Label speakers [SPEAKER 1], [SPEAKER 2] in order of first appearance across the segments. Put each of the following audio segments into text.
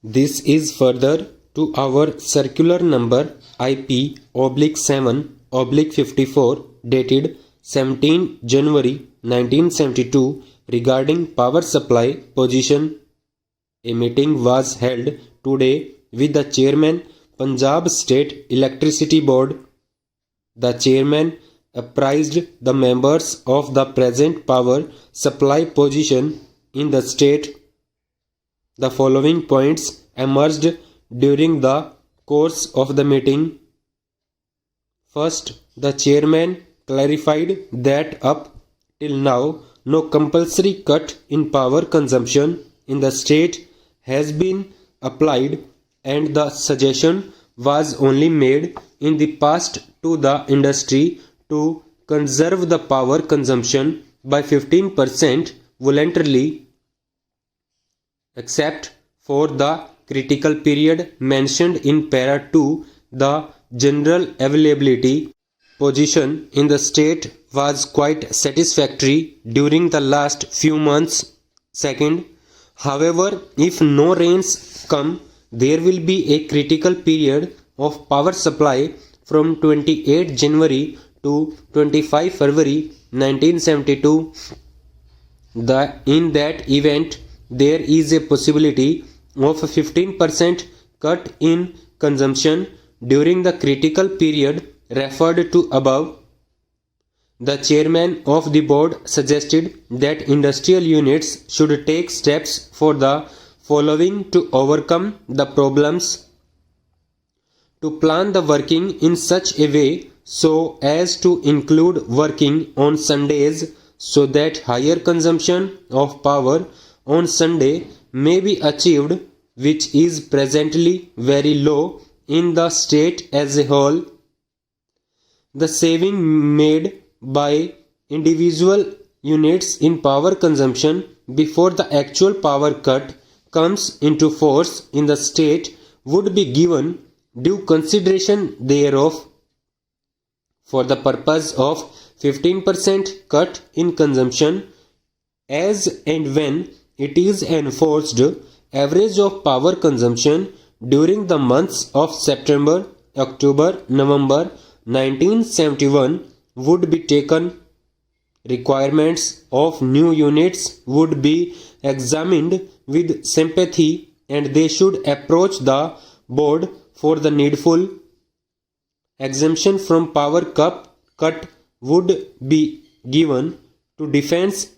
[SPEAKER 1] This is further to our circular number IP/7/54 dated 17 January 1972 regarding power supply position. A meeting was held today with the Chairman, Punjab State Electricity Board. The Chairman apprised the members of the present power supply position in the state. The following points emerged during the course of the meeting. First, the Chairman clarified that up till now no compulsory cut in power consumption in the state has been applied, and the suggestion was only made in the past to the industry to conserve the power consumption by 15% voluntarily, except for the critical period mentioned in para 2. The general availability position in the state was quite satisfactory during the last few months. Second, however, if no rains come, there will be a critical period of power supply from 28 January to 25 February 1972. In that event, there is a possibility of a 15% cut in consumption during the critical period referred to above. The Chairman of the Board suggested that industrial units should take steps for the following to overcome the problems: to plan the working in such a way so as to include working on Sundays, so that higher consumption of power on Sunday may be achieved, which is presently very low in the state as a whole. The saving made by individual units in power consumption before the actual power cut comes into force in the state would be given due consideration thereof. For the purpose of 15% cut in consumption, as and when it is enforced, average of power consumption during the months of September, October, November 1971 would be taken. Requirements of new units would be examined with sympathy, and they should approach the board for the needful. Exemption from power cut would be given to defense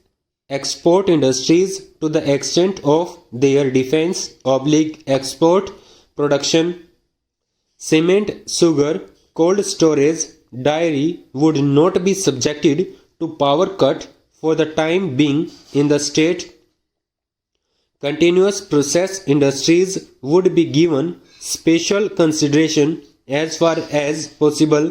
[SPEAKER 1] export industries to the extent of their defense/export production. Cement, sugar, cold storage, dairy would not be subjected to power cut for the time being in the state. Continuous process industries would be given special consideration as far as possible.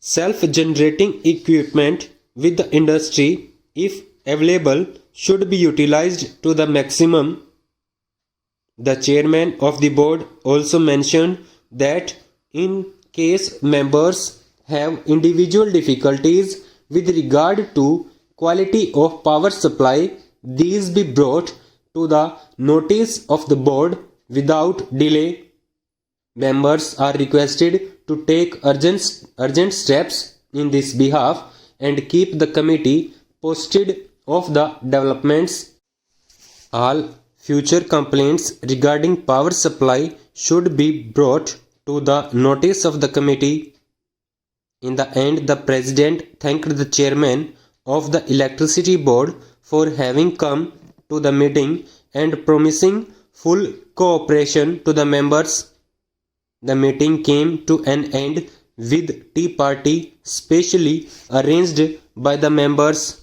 [SPEAKER 1] Self-generating equipment with the industry, if available, should be utilized to the maximum. The Chairman of the Board also mentioned that in case members have individual difficulties with regard to quality of power supply, these be brought to the notice of the board without delay. Members are requested to take urgent steps in this behalf and keep the committee posted of the developments. All future complaints regarding power supply should be brought to the notice of the committee. In the end, the President thanked the Chairman of the Electricity Board for having come to the meeting and promising full cooperation to the members. The meeting came to an end with tea party specially arranged by the members.